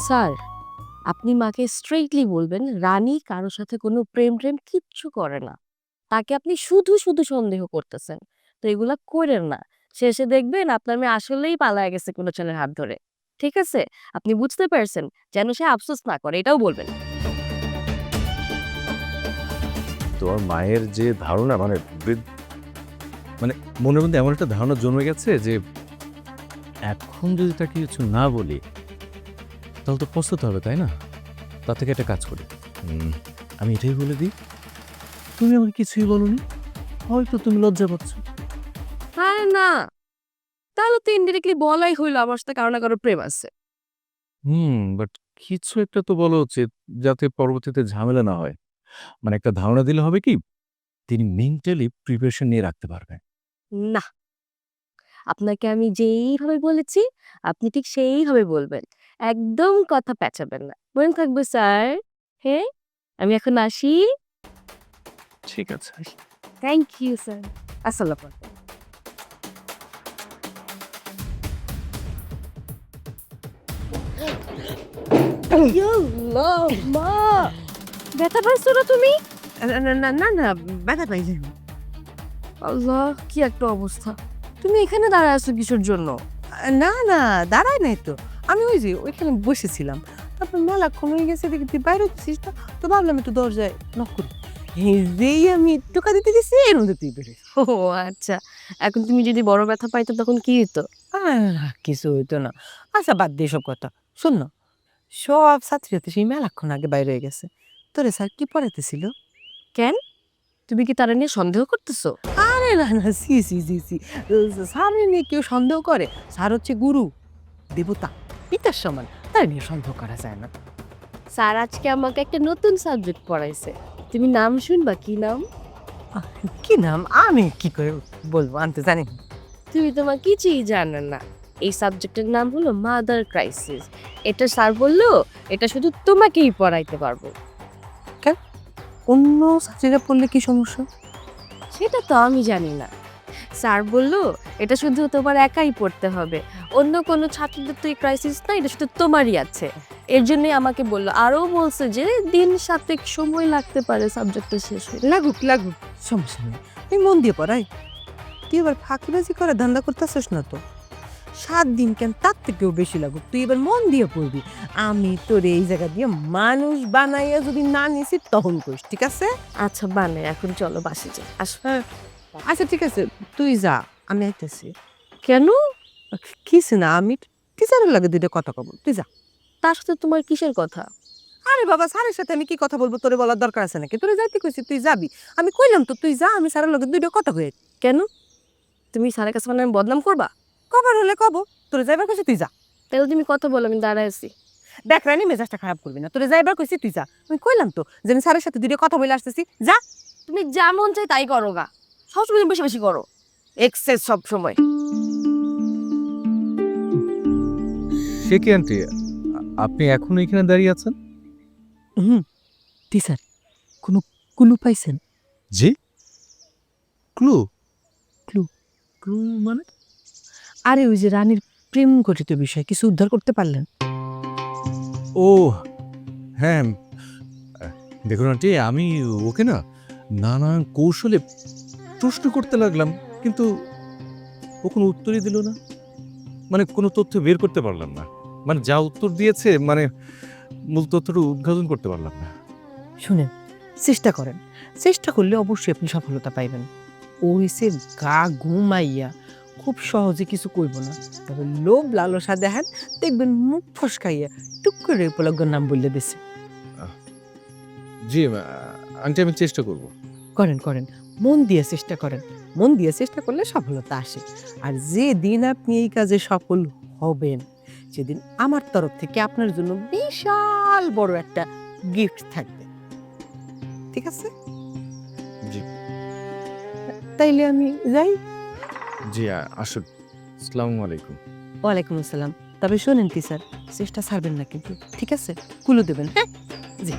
Sir, আপনি মাকে স্ট্রেইটলি বলবেন রানী কারো সাথে কোনো প্রেম টেম কিচ্ছু করে না। তাকে আপনি শুধু শুধু সন্দেহ করতেছেন। তো এগুলা কইরেন না। শেষে দেখবেন আপনার মেয়ে আসলেই পালায়া গেছে কোনো ছেলের হাত ধরে। ঠিক আছে? আপনি বুঝতে পারছেন? যেন সে আফসোস না করে এটাও বলবেন। তোমার মায়ের যে ধারণা মানে মানে মনের মধ্যে এমন একটা ধারণা জন্মে গেছে যে এখন যদি তাকে কিছু না বলি তাহলে তো পস্তাতে হবে, তাই না? তার থেকে একটা কাজ করি, আমি এটাই বলে দিই তুমি আমাকে কিছুই বলোনি, হয়তো তুমি লজ্জা পাচ্ছ। আরে না, তাহলে তো ইনডিরেক্টলি বলাই হইলো আমার সাথে কারো না কারো প্রেম আছে। বাট কিছু একটা তো বলা উচিত যাতে পরবর্তীতে ঝামেলা না হয়। মানে একটা ধারণা দিলে হবে কি, তিনি মেন্টালি প্রিপারেশন নিয়ে রাখতে পারবে। না, আপনাকে আমি যেইভাবে বলেছি আপনি ঠিক সেইভাবে বলবেন। একদম কথা পেঁচাবেন না। মনে থাকবে স্যার? হ্যাঁ? আমি এখন আসি। ঠিক আছে। Thank you sir. আসসালামু আলাইকুম। ইয়াল্লাহ মা! ব্যথা পাইছো না তুমি? না, না, না, না, না, ব্যথা পাইছি। আল্লাহ কি একটা অবস্থা। তুমি এখানে দাঁড়ায় আছো কিসের জন্য? না, না, দাঁড়ায় নাই তো। আমি ওই যে ওইখানে বসেছিলাম। তারপর মেলাক্ষণ হয়ে গেছে দেখি তুই বাইরে হচ্ছিস না, তো ভাবলাম একটু দরজায় নক করি। যেই আমি টোকা দিতে গেছি এর মধ্যে তুই বেরিয়ে। ও আচ্ছা। এখন তুমি যদি বড় ব্যথা পাইতো তখন কি হতো? কিছু হইতো না। আচ্ছা বাদ দিয়ে সব কথা। শোন না, সব ছাত্রীরা সেই মেলাক্ষণ আগে বাইরে হয়ে গেছে। তোরে স্যার কি পড়াইতেছিল? কেন? তুমি কি তারা নিয়ে সন্দেহ করতেছো? আরে না, না, সি, সি, সি, সি। স্যারের নিয়ে কেউ সন্দেহ করে? স্যার হচ্ছে গুরু, দেবতা, পিতার সমান। তাই নিয়ে সন্দেহ করা যায় না। স্যার আজকে আমাকে একটা নতুন সাবজেক্ট পড়াইছে। তুমি নাম শুনবা কি নাম? আহ, কি নাম? আমি কি করে বলবো? আমি তো জানি না। তুমি তোমার কিছুই জানো না। এই সাবজেক্টের নাম হলো মাদার ক্রাইসিস। এটা স্যার বললো এটা শুধু তোমাকেই পড়াইতে পারবো। কেন? অন্য ছাত্রীরা পড়লে কি সমস্যা? সেটা তো আমি জানি না। স্যার বলল এটা শুধু তোমার একাই পড়তে হবে। অন্য কোনো ছাত্রদের তো এই ক্রাইসিস না, এটা শুধু তোমারই আছে। এর জন্যই আমাকে বলল। আরও বলছে যে দিন সাতেক সময় লাগতে পারে সাবজেক্টটা শেষ হতে। লাগুক, লাগুক, সমস্যা নেই। তুই মন দিয়ে পড়াই। তুই এবার ফাঁকিবাজি করে ধান্দা করতেছিস না তো? 7 দিন কেন, তার থেকেও বেশি লাগুক, তুই এবার মন দিয়ে পড়বি। আমি তোর এই জায়গা দিয়ে মানুষ বানাইয়া যদি না নিছি তখন করিস, ঠিক আছে? আচ্ছা বানে, এখন চলো বাসে যাই। আসো। হ্যাঁ, আচ্ছা ঠিক আছে, তুই যা, আমি আইতেছি। কেন? কিছু না, আমি টিচারের লাগে দুইটা কথা কব, তুই যা। তার সাথে তোমার কিসের কথা? আরে বাবা, স্যারের সাথে আমি কি কথা বলবো? তোরে বলার দরকার আছে নাকি? তোরে যাইতে কইছি, তুই যাবি। আমি কইলাম তো তুই যা, আমি স্যারের লগে দুইটা কথা কই। কেন? তুমি স্যারের কাছে মানে আমি বদনাম করবা? কবার হলে কব, তোরে যাইবার কইছি তুই যা। তাহলে তুমি কথা বলো, আমি দাঁড়ায় আছি। দেখ রানী, মেজাজটা খারাপ করবি না, তোরে যাইবার কইছি তুই যা। আমি কইলাম তো যে আমি স্যারের সাথে দুইটা কথা বলে আসতেছি, যা। তুমি যা মন চাই তাই করো গা। সবসময় তুমি বেশি বেশি করো। এক্সেস সব সময়। সে কি আন্টি, আপনি এখনো এখানে দাঁড়িয়ে আছেন? হুম, টিচার, কোনো কুলু পাইছেন? জি, ক্লু? ক্লু? ক্লু মানে? আরে ওই যে রানীর প্রেম ঘটিত বিষয় কিছু উদ্ধার করতে পারলেন? ও হ্যাঁ, দেখুন আন্টি, আমি ওকে না নানান কৌশলে প্রশ্ন করতে লাগলাম, কিন্তু ও কোনো উত্তরই দিল না। মানে কোনো তথ্য বের করতে পারলাম না। মানে যা উত্তর দিয়েছে মানে মূল তথ্যটা উদ্ঘাটন করতে পারলাম না। শুনেন, চেষ্টা করেন, চেষ্টা করলে অবশ্যই আপনি সফলতা পাইবেন। ও হইছে গা ঘুমাইয়া, খুব সহজে কিছু কইব না, তবে লোভ লালসা দেখেন, দেখবেন মুখ ফসকাইয়া টুক করে উপলগ্ন নাম বললে দিছে। জি আন্টি, আমি চেষ্টা করব। করেন, করেন, মন দিয়ে চেষ্টা করেন। মন দিয়ে চেষ্টা করলে সফলতা আসে। আর যে দিন আপনি এই কাজে সফল হবেন, সেদিন আমার তরফ থেকে আপনার জন্য বিশাল বড় একটা গিফট থাকবে, ঠিক আছে? জি। তাইলে আমি যাই। জি আসুন। আসসালামু আলাইকুম। ওয়ালাইকুম আসসালাম। তবে শোনেন টিচার, চেষ্টা ছাড়বেন না কিন্তু, ঠিক আছে? কুলো দেবেন, হ্যাঁ? জি।